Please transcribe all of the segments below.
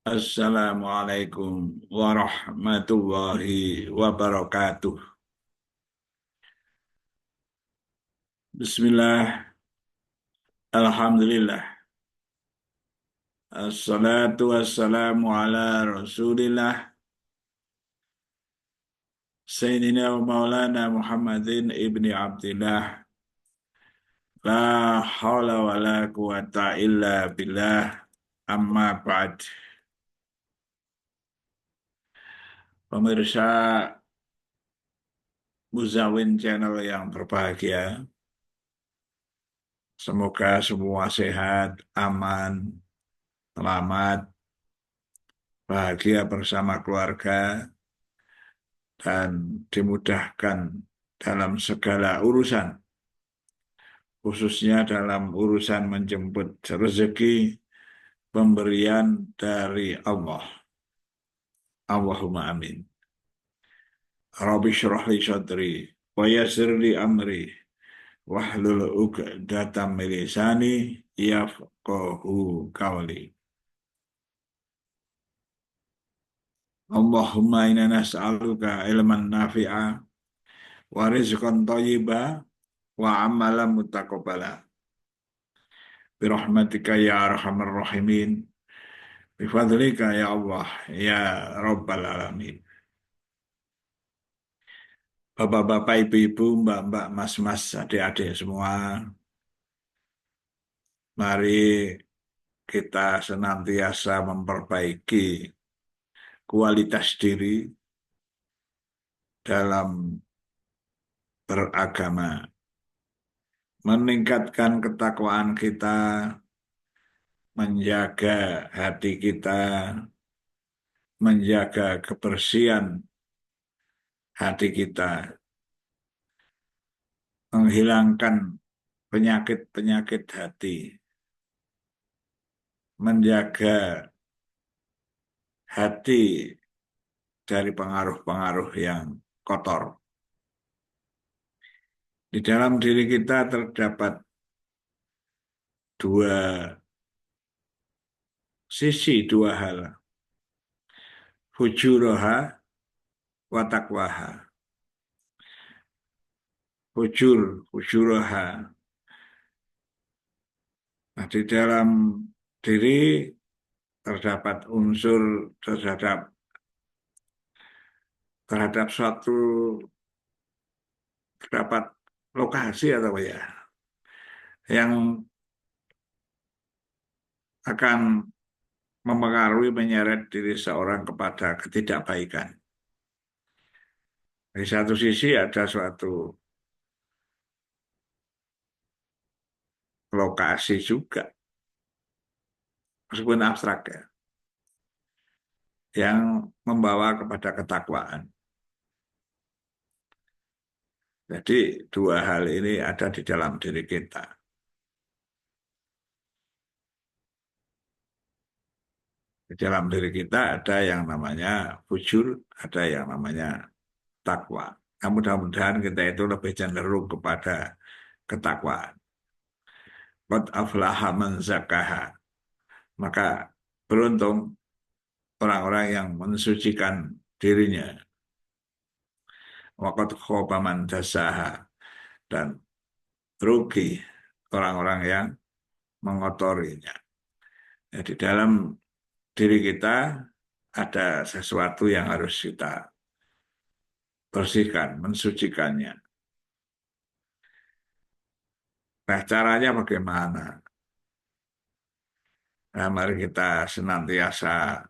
Assalamualaikum warahmatullahi wabarakatuh. Bismillah, Alhamdulillah. Assalatu wassalamu ala Rasulillah Sayyidina wa Maulana Muhammadin ibni Abdillah. La hawla wa la quwata illa billah. Amma ba'd. Pemirsa Muzawin Channel yang berbahagia, semoga semua sehat, aman, selamat, bahagia bersama keluarga, dan dimudahkan dalam segala urusan, khususnya dalam urusan menjemput rezeki, pemberian dari Allah. Allahumma amin. Rabbi syrah li sadri, wa yassir li amri, wahlul 'uqdatam min lisani yafqahu qawli. Allahumma inna nas'aluka ilman nafi'a wa rizqan thayyiba wa amalan mutaqabbala. Birahmatika ya arhamar rahimin. Bifadlika ya Allah ya Rabbal alamin. Bapak-bapak, ibu-ibu, mbak-mbak, mas-mas, adik-adik semua, mari kita senantiasa memperbaiki kualitas diri dalam beragama, meningkatkan ketakwaan kita, menjaga hati kita, menjaga kebersihan hati kita, menghilangkan penyakit-penyakit hati, menjaga hati dari pengaruh-pengaruh yang kotor. Di dalam diri kita terdapat dua sisi, dua hal. Fujuroha wa taqwaha. Fujuroha. Nah, di dalam diri terdapat unsur terhadap suatu, terdapat lokasi atau ya yang akan mempengaruhi, menyeret diri seorang kepada ketidakbaikan. Di satu sisi ada suatu lokasi juga, meskipun abstrak ya, yang membawa kepada ketakwaan. Jadi dua hal ini ada di dalam diri kita. Di dalam diri kita ada yang namanya fujur, ada yang namanya takwa. Nah, mudah-mudahan kita itu lebih cenderung kepada ketakwaan. Qad aflaha man zakkaha. Maka beruntung orang-orang yang mensucikan dirinya. Wa qad khaba man dassaha. Dan rugi orang-orang yang mengotorinya. Ya, di dalam diri kita ada sesuatu yang harus kita bersihkan, mensucikannya. Nah, caranya bagaimana? Nah, mari kita senantiasa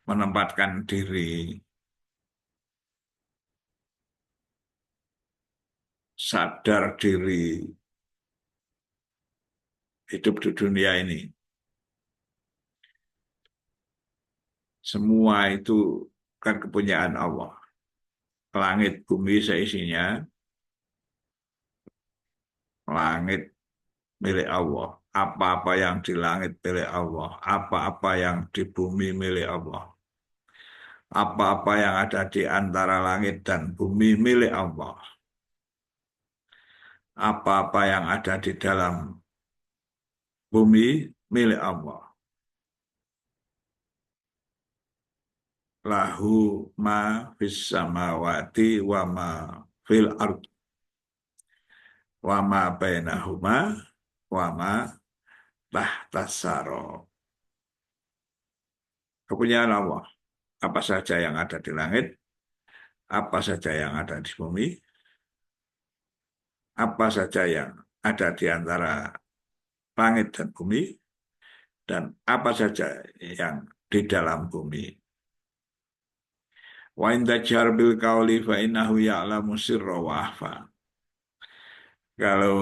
menempatkan diri, sadar diri, hidup di dunia ini. Semua itu kan kepunyaan Allah. Langit, bumi seisinya, langit milik Allah. Apa-apa yang di langit milik Allah. Apa-apa yang di bumi milik Allah. Apa-apa yang ada di antara langit dan bumi milik Allah. Apa-apa yang ada di dalam bumi milik Allah. lahu ma fis samawati wa ma fil ard wa ma bainahuma wa ma tahtas saro. Kepunyaan Allah, apa saja yang ada di langit, apa saja yang ada di bumi, apa saja yang ada di antara langit dan bumi, dan apa saja yang di dalam bumi. Wa in tajhar bil qawli fa innahu ya'lamu sirra wa akhfa. Kalau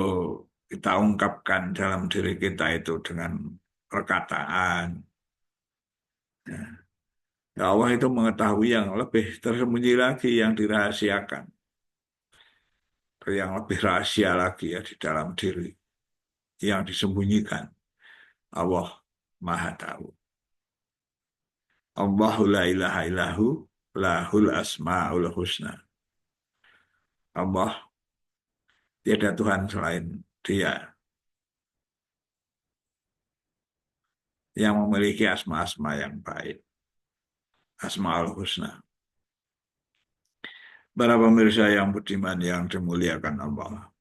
kita ungkapkan dalam diri kita itu dengan perkataan, ya Allah itu mengetahui yang lebih tersembunyi lagi, yang dirahasiakan, yang lebih rahasia lagi ya di dalam diri, yang disembunyikan. Allah Maha Tahu. Allahu la ilaha illahu lahul asma'ul husna. Allah tiada Tuhan selain Dia yang memiliki asma-asma yang baik, asma'ul husna. Para pemirsa yang budiman yang dimuliakan Allah,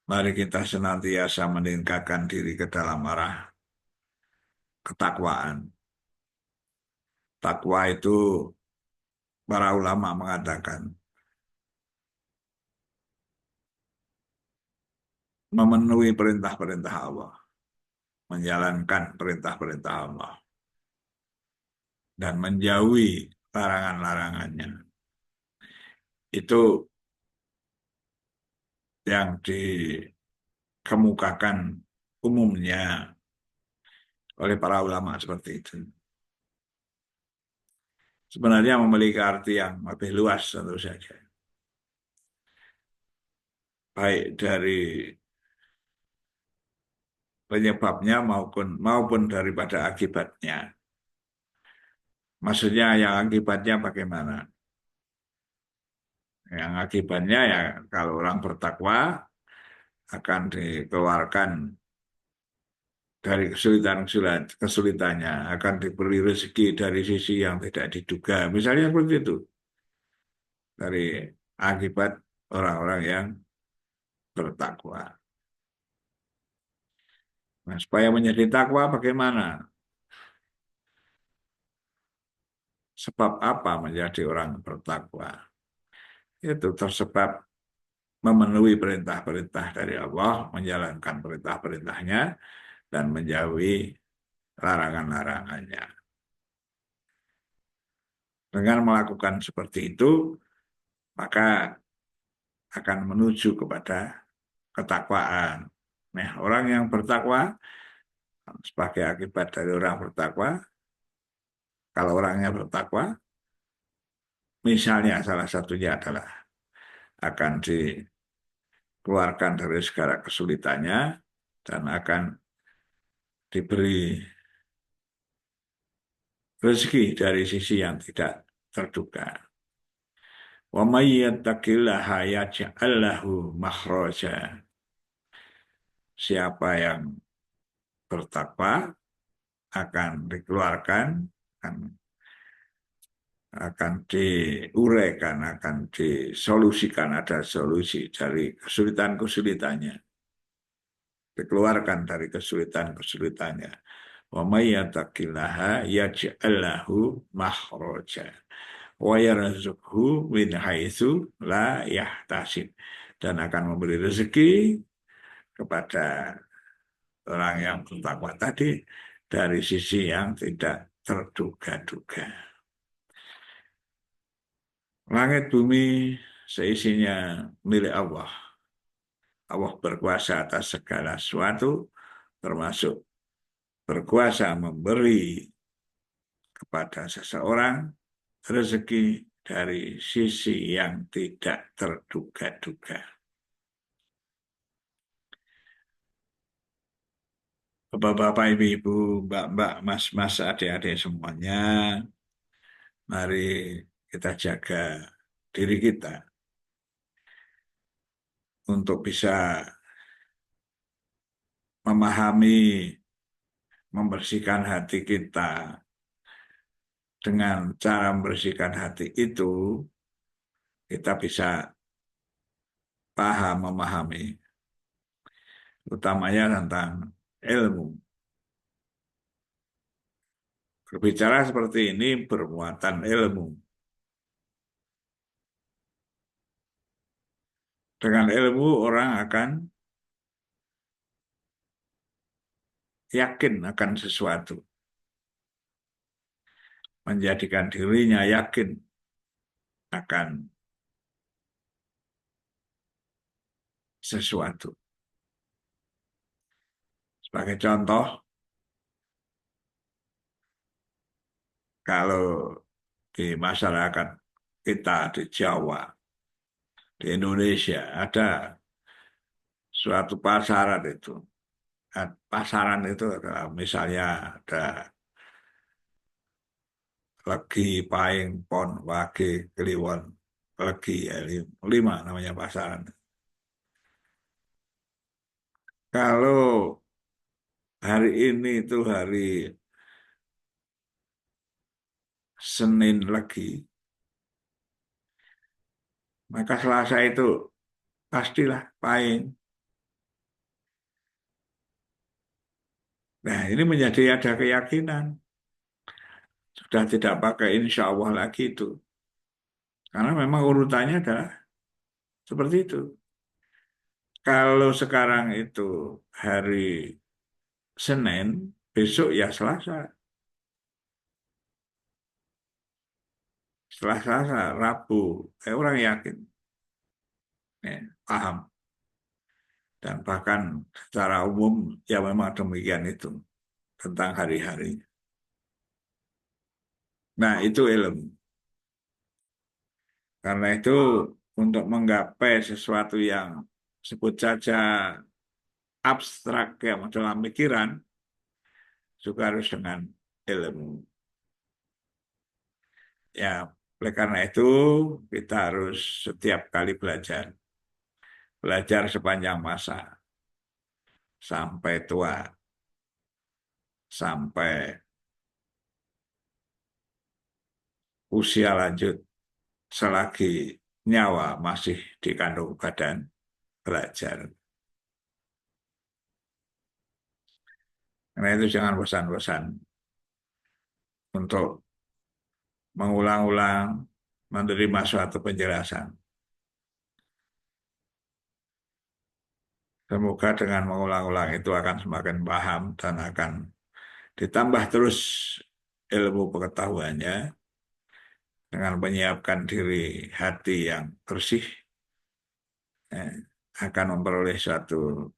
mari kita senantiasa meningkatkan diri ke dalam arah ketakwaan. Takwa itu para ulama mengatakan memenuhi perintah-perintah Allah, menjalankan perintah-perintah Allah, dan menjauhi larangan-larangannya. Itu yang dikemukakan umumnya oleh para ulama seperti itu. Sebenarnya memiliki arti yang lebih luas tentu saja. Baik dari penyebabnya maupun daripada akibatnya. Maksudnya yang akibatnya bagaimana? Yang akibatnya ya kalau orang bertakwa akan dikeluarkan dari kesulitannya, akan diberi rezeki dari sisi yang tidak diduga. Misalnya seperti itu. Dari akibat orang-orang yang bertakwa. Nah, supaya menjadi takwa bagaimana? Sebab apa menjadi orang bertakwa? Itu tersebab memenuhi perintah-perintah dari Allah, menjalankan perintah-perintahnya, dan menjauhi larangan-larangannya. Dengan melakukan seperti itu, maka akan menuju kepada ketakwaan. Nah, orang yang bertakwa, sebagai akibat dari orang bertakwa, kalau orangnya bertakwa, misalnya salah satunya adalah akan dikeluarkan dari segala kesulitannya dan akan diberi rezeki dari sisi yang tidak terduga. Wa may yattaqillaha yaj'al lahu makhraja. Siapa yang bertakwa akan dikeluarkan, akan diuraikan, akan disolusikan, ada solusi dari kesulitan-kesulitannya. Dikeluarkan dari kesulitan-kesulitannya. Wa may yattaqillaha yaj'al lahu makhraja wa yarzuqhu min haitsu la yahtasib, dan akan memberi rezeki kepada orang yang bertakwa tadi dari sisi yang tidak terduga-duga. Langit bumi seisinya milik Allah. Allah berkuasa atas segala sesuatu, termasuk berkuasa memberi kepada seseorang rezeki dari sisi yang tidak terduga-duga. Bapak-bapak, ibu-ibu, mbak-mbak, mas-mas, adik-adik semuanya, mari kita jaga diri kita untuk bisa memahami, membersihkan hati kita dengan cara membersihkan hati itu, kita bisa paham, memahami, utamanya tentang ilmu. Berbicara seperti ini bermuatan ilmu. Dengan ilmu orang akan yakin akan sesuatu, menjadikan dirinya yakin akan sesuatu. Sebagai contoh, kalau di masyarakat kita di Jawa, di Indonesia, ada suatu pasaran itu. Pasaran itu adalah misalnya ada Legi, Pahing, Pon, Wage, Kliwon, Legi, ya, lima namanya pasaran. Kalau hari ini itu hari Senin Legi, maka Selasa itu pastilah Pahing. Nah, ini menjadi ada keyakinan. Sudah tidak pakai insya Allah lagi itu. Karena memang urutannya adalah seperti itu. Kalau sekarang itu hari Senin, besok ya Selasa. Setelah Selasa, Rabu, orang yakin, paham. Dan bahkan secara umum, ya memang demikian itu tentang hari-hari. Nah, itu ilmu. Karena itu untuk menggapai sesuatu yang sebut saja abstrak ya dalam pikiran, juga harus dengan ilmu. Ya, oleh karena itu kita harus setiap kali belajar, belajar sepanjang masa sampai tua, sampai usia lanjut, selagi nyawa masih di kandung badan, belajar. Karena itu jangan bosan-bosan untuk mengulang-ulang menerima suatu penjelasan. Semoga dengan mengulang-ulang itu akan semakin paham dan akan ditambah terus ilmu pengetahuannya dengan menyiapkan diri hati yang bersih, eh, akan memperoleh suatu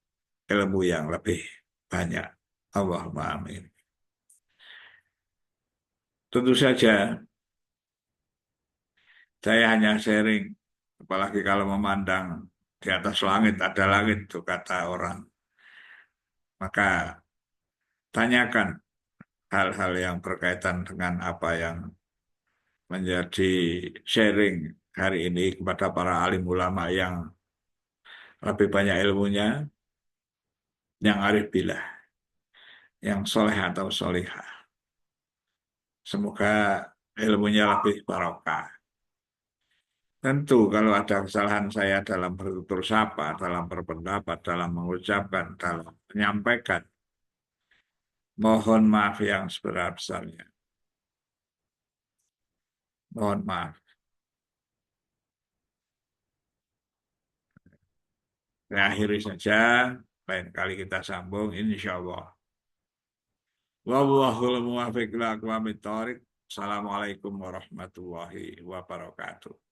ilmu yang lebih banyak. Allahumma amin. Tentu saja saya hanya sharing, apalagi kalau memandang di atas langit ada langit itu kata orang. Maka tanyakan hal-hal yang berkaitan dengan apa yang menjadi sharing hari ini kepada para alim ulama yang lebih banyak ilmunya, yang arif billah, yang soleh atau solihah. Semoga ilmunya lebih barokah. Tentu kalau ada kesalahan saya dalam bertutur sapa, dalam berpendapat, dalam mengucapkan, dalam menyampaikan, mohon maaf yang sebesar-besarnya. Mohon maaf. Saya akhiri saja, lain kali kita sambung, insya Allah. Wallahul muwaffiq ila aqwamit thoriq. Assalamualaikum warahmatullahi wabarakatuh.